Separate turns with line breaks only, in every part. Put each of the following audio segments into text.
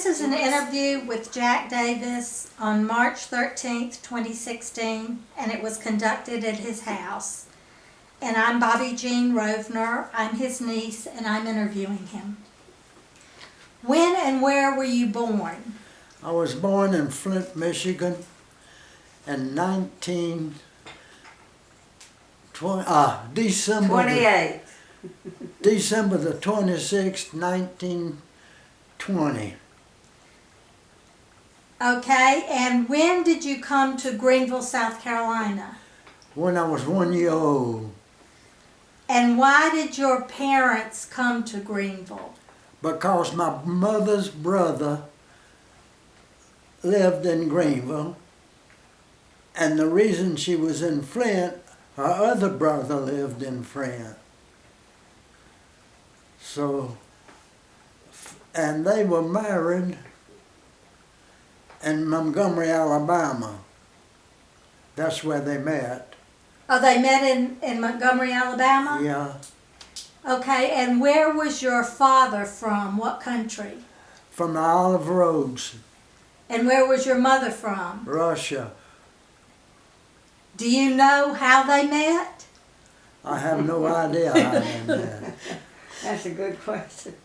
This is an interview with Jack Davis on March 13th, 2016, and it was conducted at his house. And I'm Bobby Jean Rovner. I'm his niece, and I'm interviewing him. When and where were you born?
I was born in Flint, Michigan in December
28.
December the 26th, 1920.
Okay, and when did you come to Greenville, South Carolina?
When I was 1 year old.
And why did your parents come to Greenville?
Because my mother's brother lived in Greenville, and the reason she was in Flint, her other brother lived in Flint. So, and they were married in Montgomery, Alabama. That's where they met.
Oh, they met in Montgomery, Alabama?
Yeah,
Okay, and where was your father from? What country?
from the Olive Roads,
And where was your mother from?
Russia.
Do you know how they met?
I have no idea how they met.
That's a good question.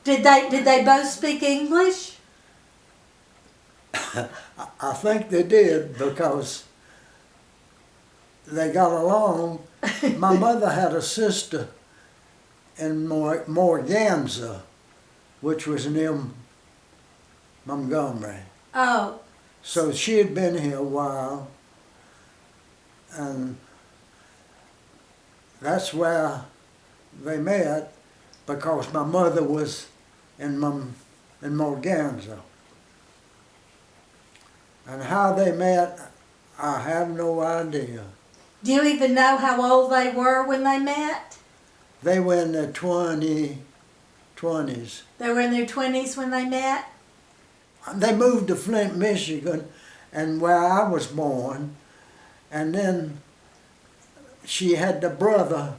Did they both speak English?
I think they did because they got along. My mother had a sister in Morganza, which was near Montgomery.
Oh,
So she had been here a while, and that's where they met because my mother was in Morganza. And how they met, I have no idea.
do you even know how old they were when they met?
They were in their 20s.
They were in their 20s when they met?
They moved to Flint, Michigan, and where I was born. And then she had the brother,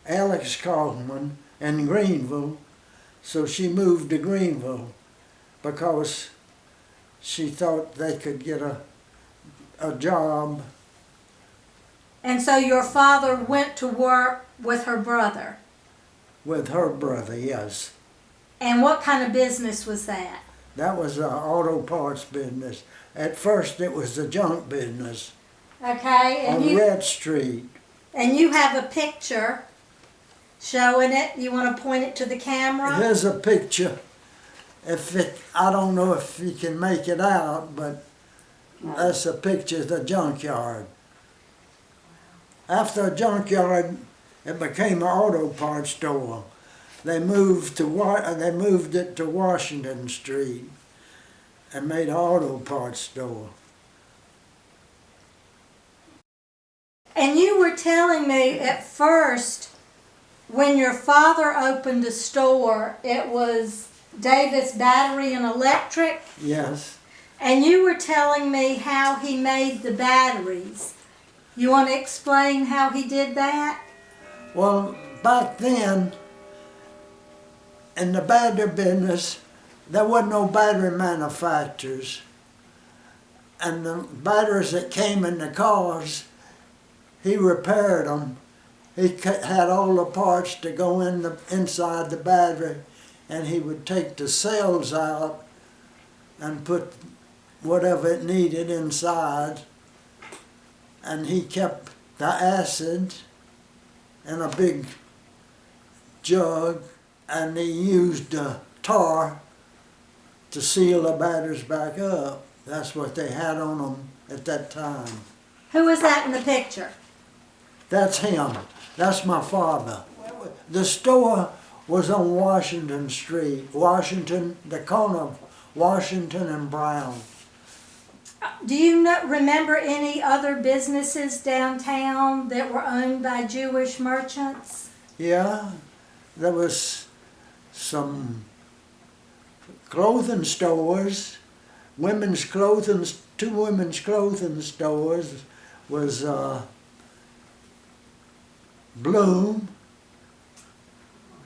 Alex Kaufman, in Greenville. So she moved to Greenville because she thought they could get a job.
And so your father went to work with her brother.
With her brother, yes.
And what kind of business was that?
That was an auto parts business. At first it was a junk business
Okay,
on Red Street.
and you have a picture showing it. You want to point it to the camera?
Here's a picture. I don't know if you can make it out, but that's a picture of the junkyard. After a junkyard, it became an auto parts store. They moved it to Washington Street and made an auto parts store.
And you were telling me at first, when your father opened a store, it was Davis Battery and Electric,
Yes.
and you were telling me how he made the batteries. You want to explain how he did that?
Well, back then, in the battery business, there wasn't no battery manufacturers. And the batteries that came in the cars, he repaired them. He had all the parts to go inside the battery, and he would take the cells out and put whatever it needed inside. And he kept the acid in a big jug, and he used tar to seal the batteries back up. That's what they had on them at that time.
Who was that in the picture?
That's him. That's my father. The store was on Washington Street, the corner of Washington and Brown.
Do you remember any other businesses downtown that were owned by Jewish merchants?
Yeah, there was some clothing stores, two women's clothing stores was Bloom,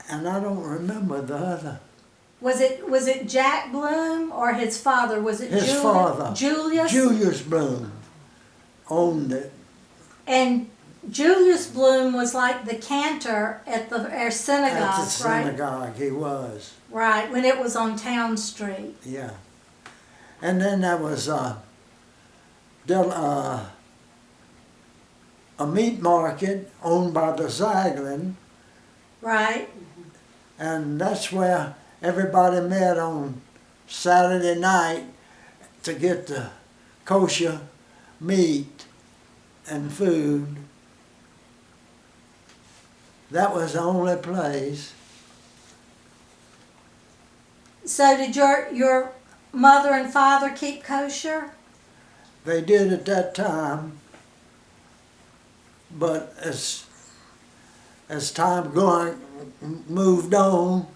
and I don't remember the other.
Was it Jack Bloom or his father? Was it
His father.
Julius?
Julius Bloom owned it.
And Julius Bloom was like the cantor at our synagogue,
At the
right?
synagogue, he was.
Right, when it was on Town Street.
Yeah. And then there was a meat market owned by the Zaglin,
Right.
and that's where everybody met on Saturday night to get the kosher meat and food. That was the only place.
So did your mother and father keep kosher?
They did at that time, but as time moved on,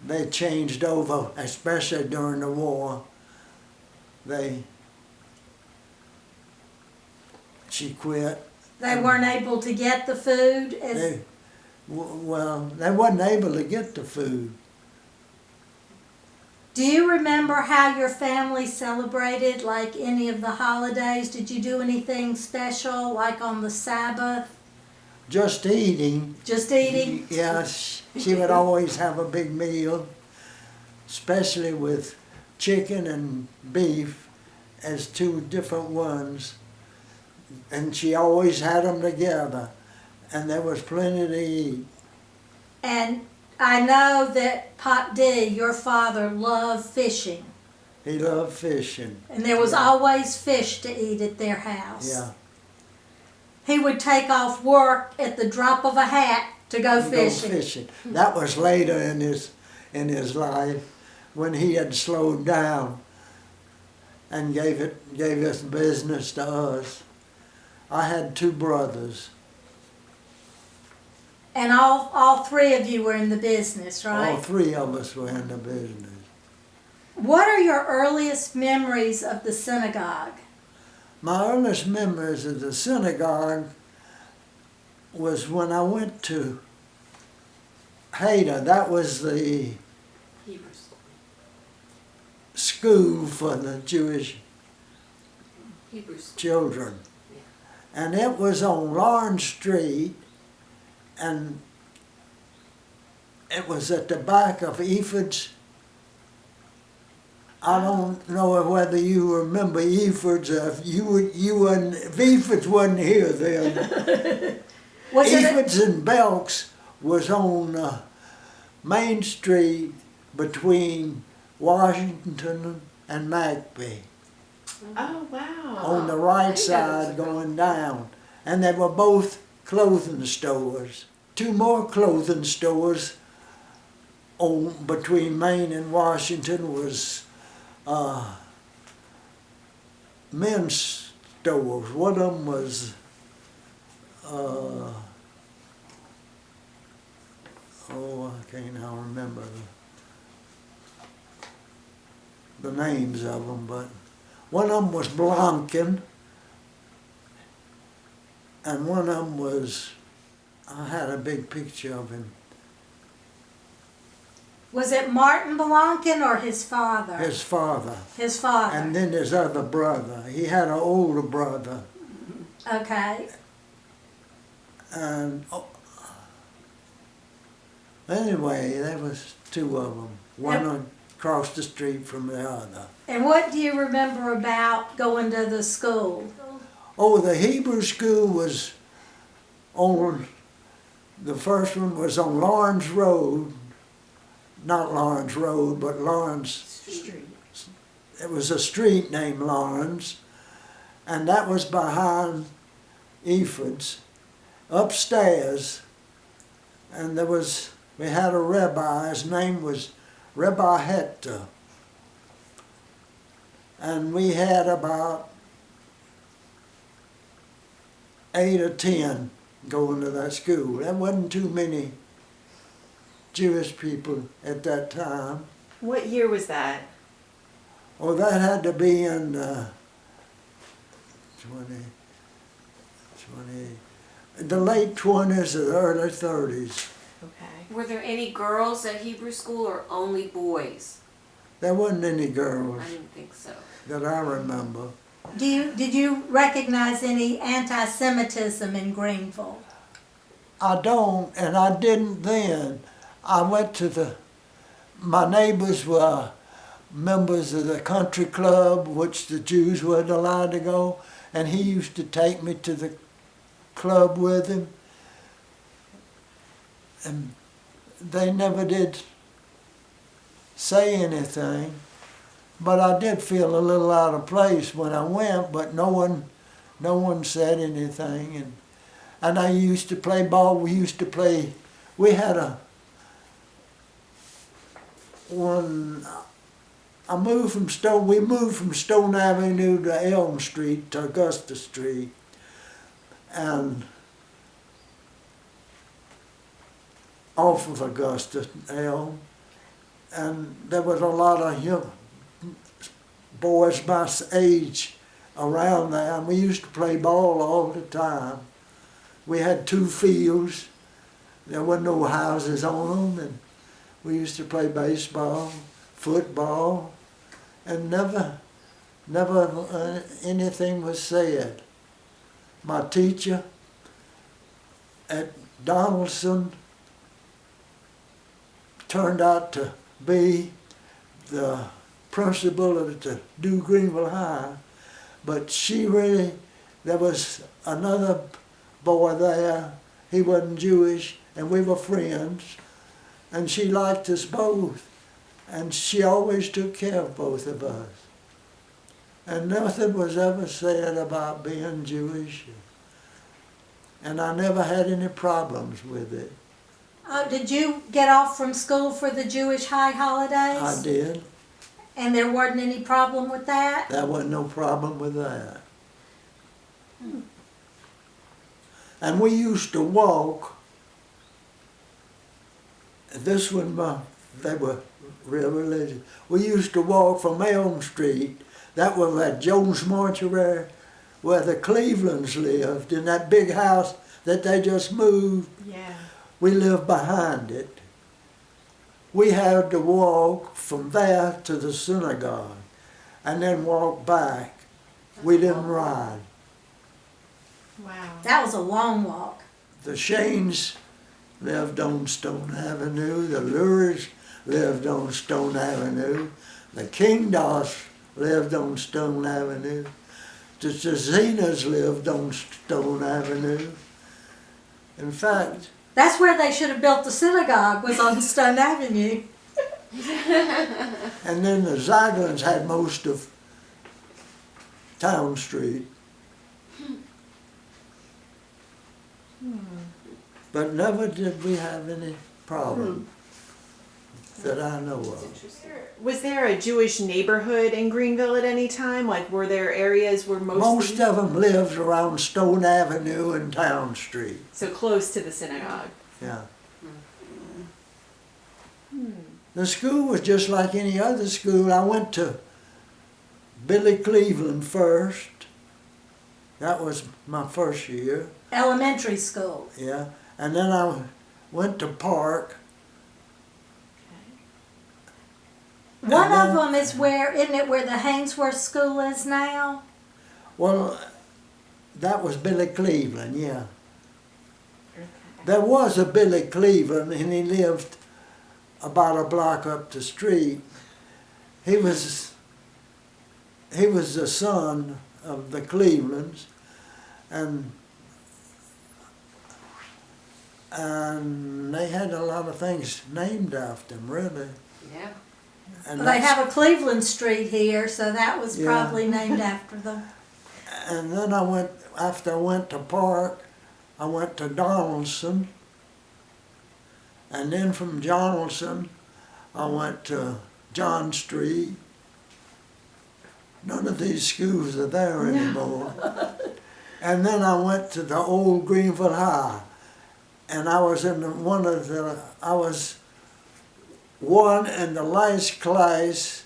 they changed over, especially during the war. She quit.
They weren't able to get the food as
They wasn't able to get the food.
Do you remember how your family celebrated, like any of the holidays? Did you do anything special, like on the Sabbath?
Just eating.
Just eating?
Yes, she would always have a big meal, especially with chicken and beef as two different ones. And she always had them together, and there was plenty to eat.
And I know that Pop D, your father, loved fishing.
He loved fishing.
And there was always fish to eat at their house.
Yeah.
He would take off work at the drop of a hat to go fishing.
That was later in his life, when he had slowed down and gave his business to us. I had two brothers.
And all three of you were in the business, right?
All three of us were in the business.
What are your earliest memories of the synagogue?
My earliest memories of the synagogue was when I went to Haida. That was the school for the Jewish children. And it was on Lawrence Street, and it was at the back of Ephraim's. I don't know whether you remember Ephraim's. If Ephraim's wasn't here then. Ephraim's and Belks was on Main Street between Washington and McBee.
Oh, wow.
On the right side going down. And they were both clothing stores. Two more clothing stores on between Main and Washington was men's stores. One of them was I can't now remember the names of them, but one of them was Blanken, and one of them was, I had a big picture of him.
Was it Martin Blanken or his father?
His father.
His father.
And then his other brother. He had an older brother.
Okay.
And anyway, there was two of them. One across the street from the other.
And what do you remember about going to the school?
Oh, the Hebrew school was on, the first one was on Lawrence Road. Not Lawrence Road, but Lawrence Street. It was a street named Lawrence, and that was behind Ephraim's, upstairs. And we had a rabbi, his name was Rabbi Hector. And we had about 8 or 10 going to that school. There wasn't too many Jewish people at that time.
What year was that?
Oh, that had to be in 20, the late 20s or the early 30s.
Okay.
Were there any girls at Hebrew school or only boys?
There wasn't any girls
I didn't think so.
that I remember.
Did you recognize any anti-Semitism in Greenville?
I don't, and I didn't then. I went to my neighbors were members of the country club, which the Jews weren't allowed to go, and he used to take me to the club with him. And they never did say anything, but I did feel a little out of place when I went, but no one said anything. And I used to play ball. We had we moved from Stone Avenue to Elm Street to Augusta Street, and off of Augusta, Elm, and there was a lot of young boys my age around there, and we used to play ball all the time. We had 2 fields. There were no houses on them, and we used to play baseball, football, and never anything was said. My teacher at Donaldson turned out to be the principal of the New Greenville High, but there was another boy there. He wasn't Jewish, and we were friends, and she liked us both, and she always took care of both of us. And nothing was ever said about being Jewish, and I never had any problems with it.
Did you get off from school for the Jewish high holidays?
I did.
And there wasn't any problem with that?
There wasn't no problem with that. And we used to walk. This one, they were real religious. We used to walk from Elm Street. That was at Jones Mortuary, where the Clevelands lived, in that big house that they just moved.
Yeah.
We lived behind it. We had to walk from there to the synagogue and then walk back. We didn't ride.
Wow.
That was a long walk.
The Shanes lived on Stone Avenue. The Lures lived on Stone Avenue. The Kingdos lived on Stone Avenue. The Zenas lived on Stone Avenue. In fact,
That's where they should have built the synagogue, was on Stone Avenue.
and then the Zaglins had most of Town Street. But never did we have any problem that I know of.
Was there a Jewish neighborhood in Greenville at any time? Like, were there areas where
Most of them lived around Stone Avenue and Town Street.
so close to the synagogue?
Yeah. The school was just like any other school. I went to Billy Cleveland first. That was my first year.
Elementary school.
Yeah. And then I went to Park.
One
And
of
then-
them is isn't it where the Hainsworth School is now?
Well, that was Billy Cleveland, yeah. There was a Billy Cleveland, and he lived about a block up the street. He was the son of the Clevelands, and they had a lot of things named after him, really.
Yeah.
And
Well, they
that's-
have a Cleveland Street here, so that was
Yeah.
probably named after them.
And then after I went to Park, I went to Donaldson. And then from Donaldson, I went to John Street. None of these schools are there anymore. And then I went to the old Greenville High. And I was I was one in the last class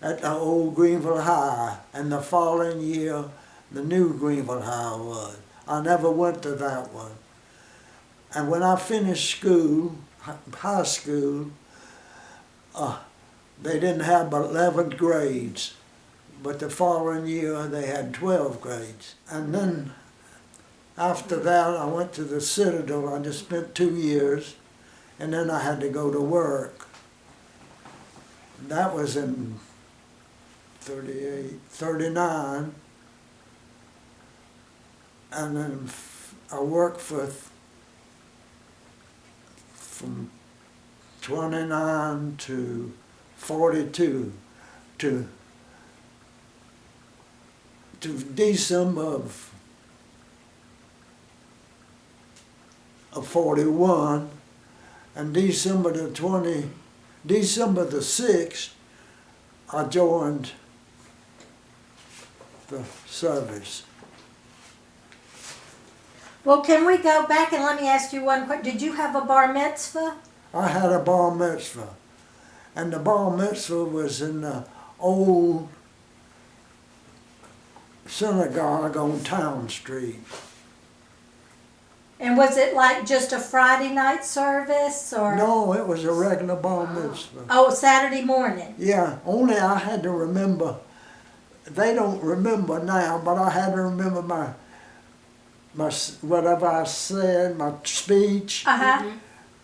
at the old Greenville High. And the following year, the new Greenville High was. I never went to that one. And when I finished school, high school, they didn't have 11 grades, but the following year they had 12 grades. And then after that, I went to the Citadel. I just spent 2 years, and then I had to go to work. That was in 38, 39, and then I worked from 29 to 42 to December of 41, and December the 6th, I joined the service.
Well, can we go back and let me ask you one question? Did you have a bar mitzvah?
I had a bar mitzvah, and the bar mitzvah was in the old synagogue on Town Street.
And was it like just a Friday night service or?
No, it was a regular bar mitzvah.
Oh, Saturday morning.
Yeah, only I had to remember, they don't remember now, but I had to remember my whatever I said, my speech.
Uh-huh.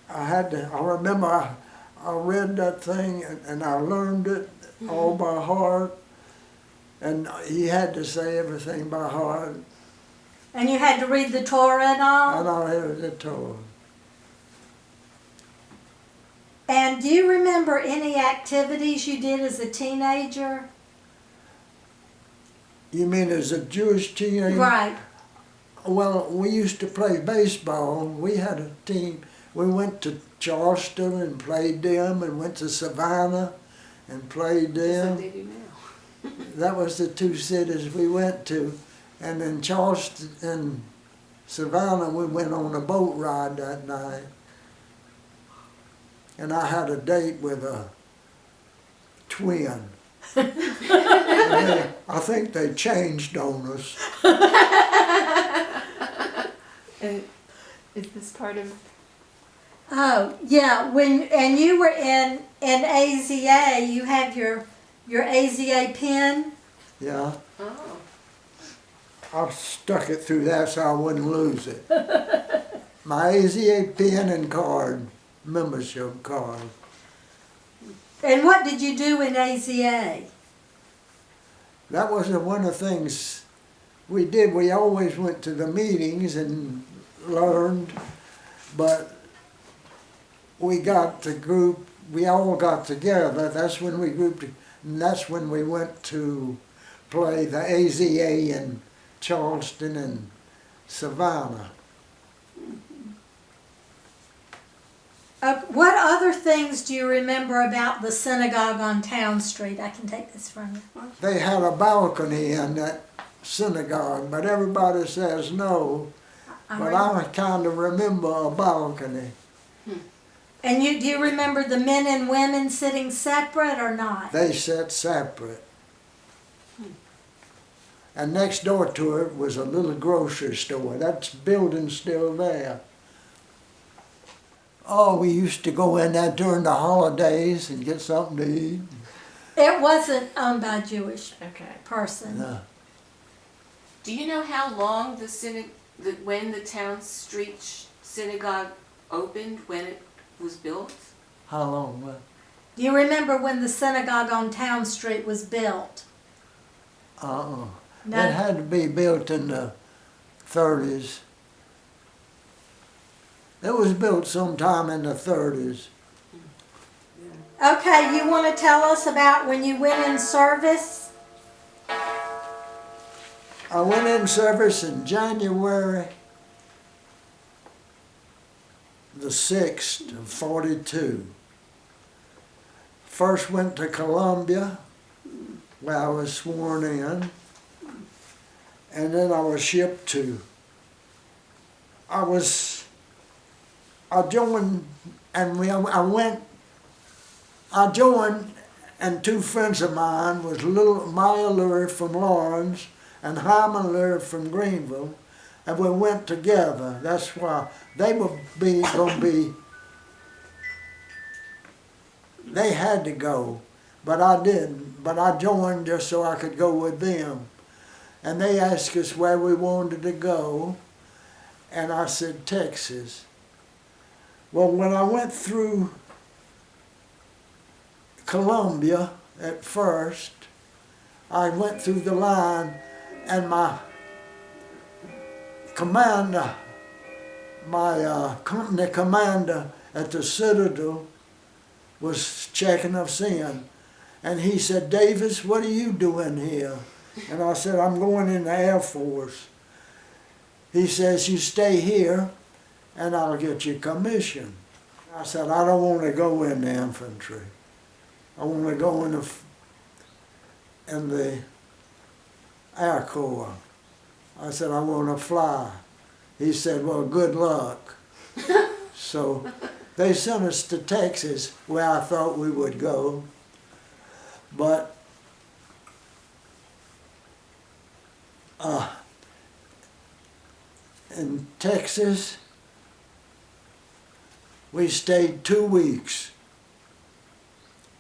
I remember I read that thing and I learned it all by heart. And he had to say everything by heart.
And you had to read the Torah and all?
And I read the Torah.
And do you remember any activities you did as a teenager?
You mean as a Jewish teenager?
Right.
Well, we used to play baseball. We had a team. We went to Charleston and played them, and went to Savannah and played them.
That's what they do now.
That was the two cities we went to. And in Charleston and Savannah, we went on a boat ride that night. And I had a date with a twin. I think they changed on us.
And is this part of?
Oh, yeah. And you were in AZA, you have your AZA pin?
Yeah,
Oh.
I stuck it through that so I wouldn't lose it. My AZA pin and card, membership card.
And what did you do in AZA?
That was one of the things we did. We always went to the meetings and learned, but we got the group, we all got together. That's when we grouped, and that's when we went to play the AZA in Charleston and Savannah.
What other things do you remember about the synagogue on Town Street? I can take this from you.
They had a balcony in that synagogue, but everybody says no. But I kind of remember a balcony.
And do you remember the men and women sitting separate or not?
They sat separate. And next door to it was a little grocery store. That building's still there. Oh, we used to go in there during the holidays and get something to eat.
It wasn't owned by a Jewish
Okay.
person.
No.
Do you know how long when the Town Street Synagogue opened, when it was built?
How long? What?
Do you remember when the synagogue on Town Street was built?
Uh-uh.
No.
It had to be built in the 30s. It was built sometime in the 30s.
Okay, you want to tell us about when you went in service?
I went in service in January the 6th of 42. First went to Columbia, where I was sworn in, and then I was shipped to, I joined, and I joined, and two friends of mine was Maya Lurie from Lawrence and Hyman Lurie from Greenville. and we went together. That's why they were gonna be. They had to go, but I didn't. But I joined just so I could go with them. And they asked us where we wanted to go, and I said Texas. Well, when I went through Columbia at first, I went through the line, and my commander, my company commander at the Citadel was checking us in. And he said, Davis, what are you doing here? And I said, I'm going in the Air Force. He says, you stay here and I'll get you commission. I said, I don't want to go in the infantry. I want to go in the Air Corps. I said, I want to fly. He said, well, good luck. So they sent us to Texas, where I thought we would go. But in Texas, we stayed 2 weeks.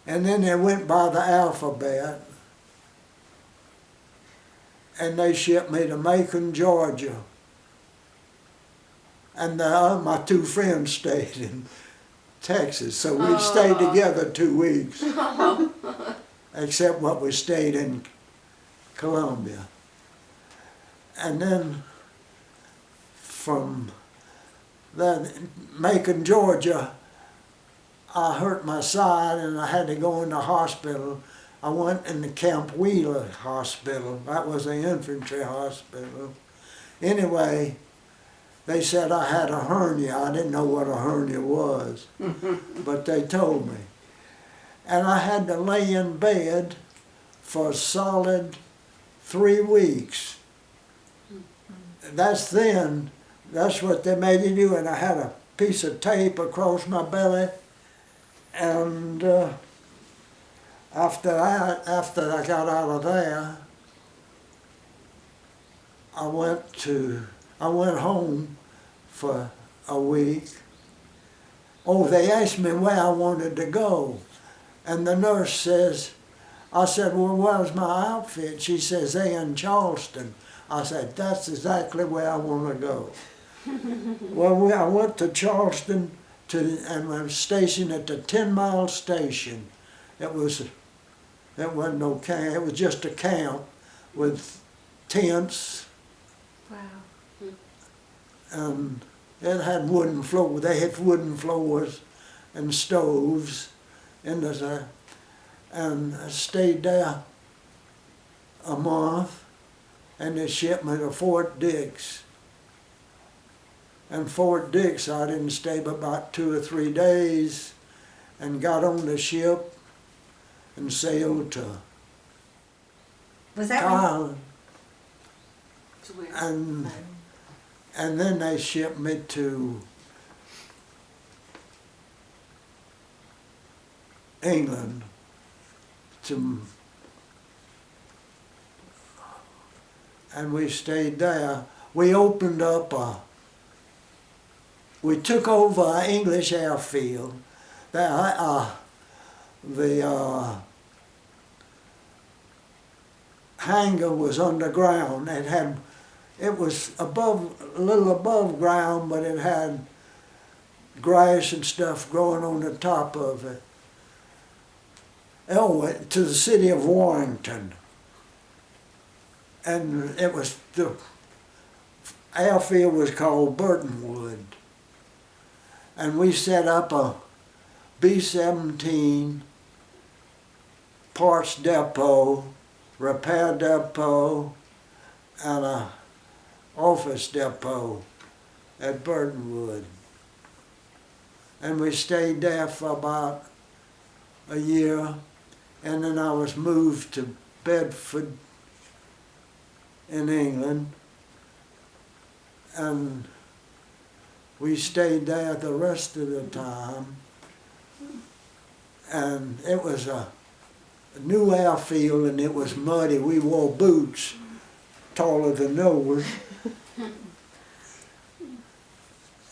And then they went by the alphabet, and they shipped me to Macon, Georgia. And my two friends stayed in Texas, so we stayed together 2 weeks, except what we stayed in Columbia. And then from Macon, Georgia, I hurt my side and I had to go in the hospital. I went in the Camp Wheeler Hospital. That was an infantry hospital. Anyway, they said I had a hernia. I didn't know what a hernia was, but they told me. And I had to lay in bed for a solid 3 weeks. That's then. That's what they made you do. And I had a piece of tape across my belly. And after I got out of there, I went home for a week. Oh, they asked me where I wanted to go. And the nurse says, I said, well, where's my outfit? She says, they in Charleston. I said, that's exactly where I want to go. Well, I went to Charleston and I was stationed at the 10-mile station. It wasn't no camp, it was just a camp with tents.
Wow.
And it had wooden floors. They had wooden floors and stoves in there. And I stayed there a month, and they shipped me to Fort Dix. And Fort Dix, I didn't stay but about 2 or 3 days, and got on the ship and sailed to
Was that when,
Thailand.
To where?
And then they shipped me to England and we stayed there. We opened up we took over an English airfield. The hangar was underground. It was a little above ground, but it had grass and stuff growing on the top of it. To the city of Warrington. And the airfield was called Burtonwood. And we set up a B-17 parts depot, repair depot, and a office depot at Burtonwood. And we stayed there for about a year, and then I was moved to Bedford in England, and we stayed there the rest of the time. And it was a new airfield, and it was muddy. We wore boots taller than those.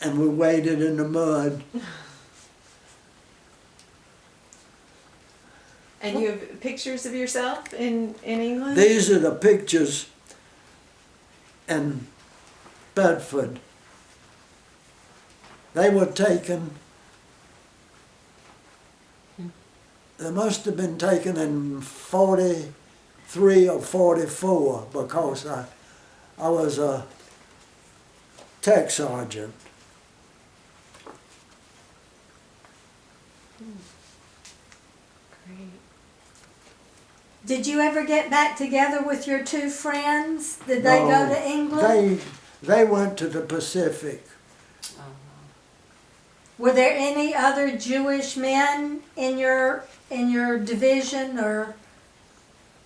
and we waded in the mud.
And you have pictures of yourself in England?
These are the pictures in Bedford. They were taken, they must have been taken in 43 or 44 because I was a tech sergeant.
Great.
Did you ever get back together with your two friends? Did they go
No,
to England?
They went to the Pacific.
Oh,
Were there any other Jewish men in your division, or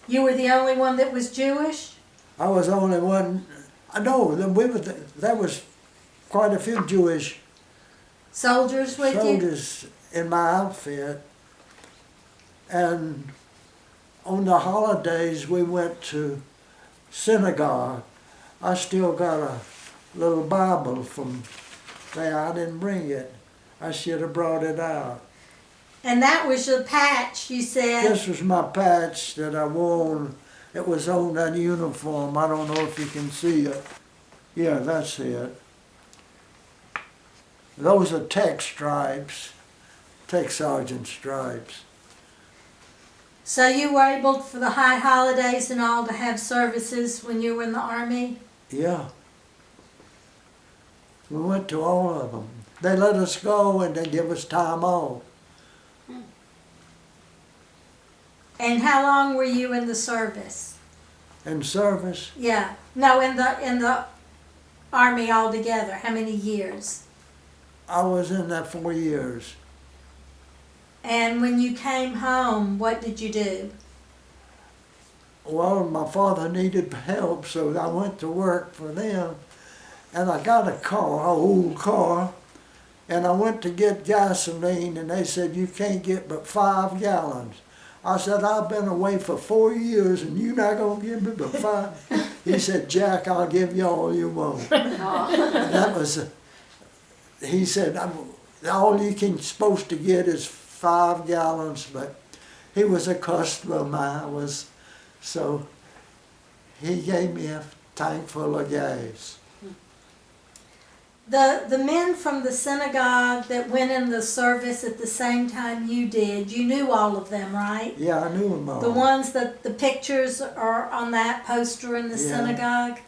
you were the only one that was Jewish?
I was the only one. I know there was quite a few Jewish
Soldiers with you?
soldiers in my outfit, and on the holidays we went to Synagogue. I still got a little Bible from there. I didn't bring it. I should have brought it out.
And that was your patch, you said.
This was my patch that I wore. It was on that uniform. I don't know if you can see it. Yeah, that's it. Those are tech stripes, tech sergeant stripes.
So you were able for the high holidays and all to have services when you were in the Army?
Yeah. We went to all of them. They let us go and they give us time off.
And how long were you in the service?
In service,
Yeah. No, in the Army altogether. How many years?
I was in there 4 years.
And when you came home, what did you do?
Well, my father needed help, so I went to work for them. And I got a car, an old car, and I went to get gasoline, and they said, you can't get but 5 gallons. I said, I've been away for 4 years, and you're not going to give me but 5? He said, Jack, I'll give you all you want. And that was, he said, all you can supposed to get is 5 gallons, but he was a customer of mine, so he gave me a tank full of gas.
The men from the synagogue that went in the service at the same time you did, you knew all of them, right?
Yeah, I knew them all.
The ones that the pictures are on that poster in the
Yeah.
synagogue?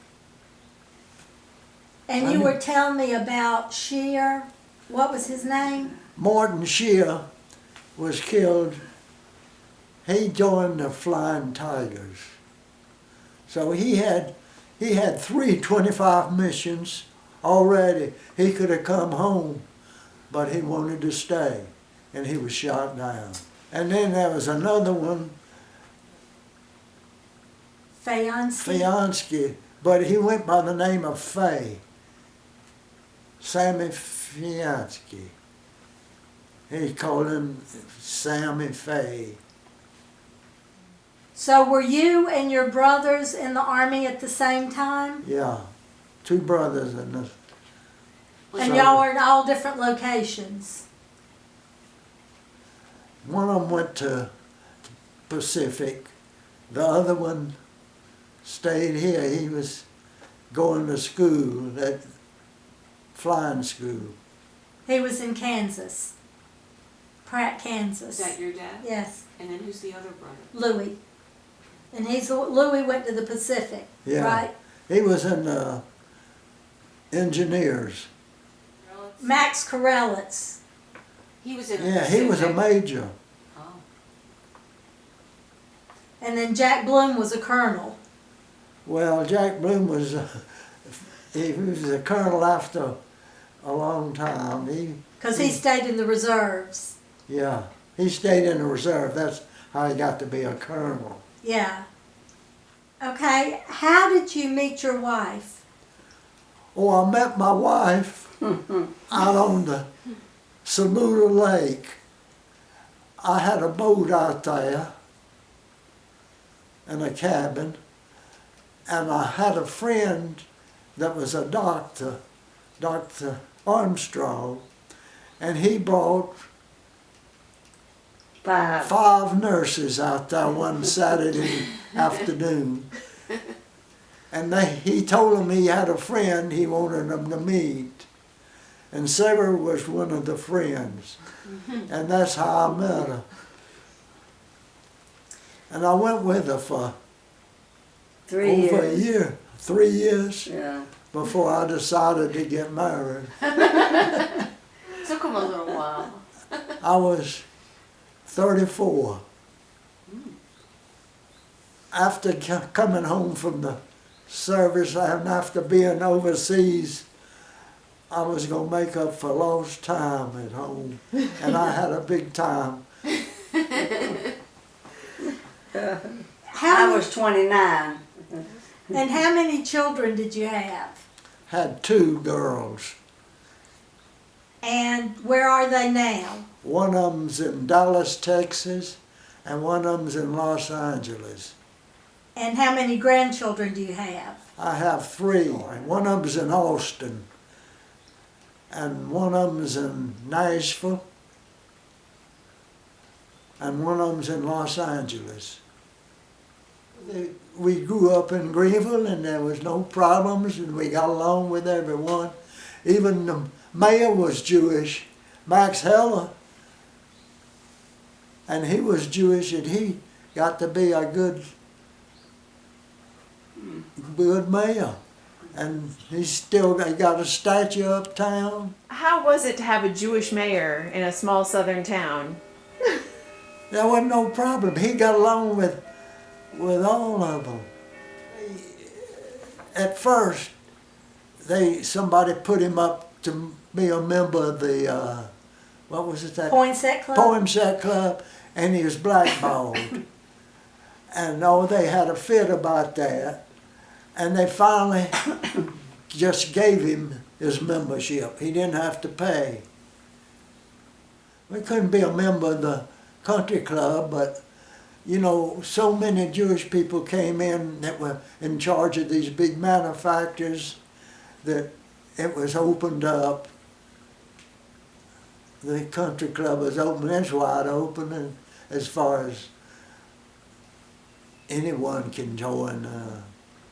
And
I
you
knew-
were telling me about Shear. What was his name?
Morton Shear was killed. He joined the Flying Tigers. So he had 325 missions already. He could have come home, but he wanted to stay, and he was shot down. And then there was another one,
Fayansky?
Fiansky, but he went by the name of Fay. Sammy Fiansky. He called him Sammy Fay.
So were you and your brothers in the Army at the same time?
Yeah, 2 brothers in the.
And
So-
y'all were in all different locations?
One of them went to Pacific. The other one stayed here. He was going to school, that flying school.
He was in Kansas. Pratt, Kansas.
is that your dad?
Yes,
And then who's the other brother?
Louis. And Louis went to the Pacific,
Yeah.
right?
He was in the engineers.
Max Corelitz.
He was in the
Yeah, he was a
Pacific.
major.
Oh.
And then Jack Bloom was a colonel.
Well, Jack Bloom was, he was a colonel after a long time.
Because he stayed in the reserves.
Yeah, he stayed in the reserve. That's how he got to be a colonel.
Yeah. Okay, how did you meet your wife?
Oh, I met my wife out on the Saluda Lake. I had a boat out there and a cabin, and I had a friend that was a doctor, Armstrong, and he brought
5.
5 nurses out there one Saturday afternoon. And he told them he had a friend he wanted them to meet. And Sarah was one of the friends. And that's how I met her. And I went with her for
3
over a
years.
year, 3 years,
Yeah.
before I decided to get married.
Took him a little while.
I was 34. After coming home from the service and after being overseas, I was going to make up for lost time at home. And I had a big time.
I was 29.
And how many children did you have?
Had 2 girls.
And where are they now?
One of them's in Dallas, Texas, and one of them's in Los Angeles.
And how many grandchildren do you have?
I have 3. One of them's in Austin, and one of them's in Nashville, and one of them's in Los Angeles. We grew up in Greenville, and there was no problems, and we got along with everyone. Even the mayor was Jewish, Max Heller, and he was Jewish, and he got to be a good mayor. And he got a statue uptown.
How was it to have a Jewish mayor in a small southern town?
There wasn't no problem. He got along with all of them. At first, somebody put him up to be a member of the, what was it? That
Poinsett Club?
Poinsett Club, and he was blackballed. And they had a fit about that. And they finally just gave him his membership. He didn't have to pay. We couldn't be a member of the country club, but so many Jewish people came in that were in charge of these big manufacturers that it was opened up. The country club was open, it's wide open, and as far as anyone can join.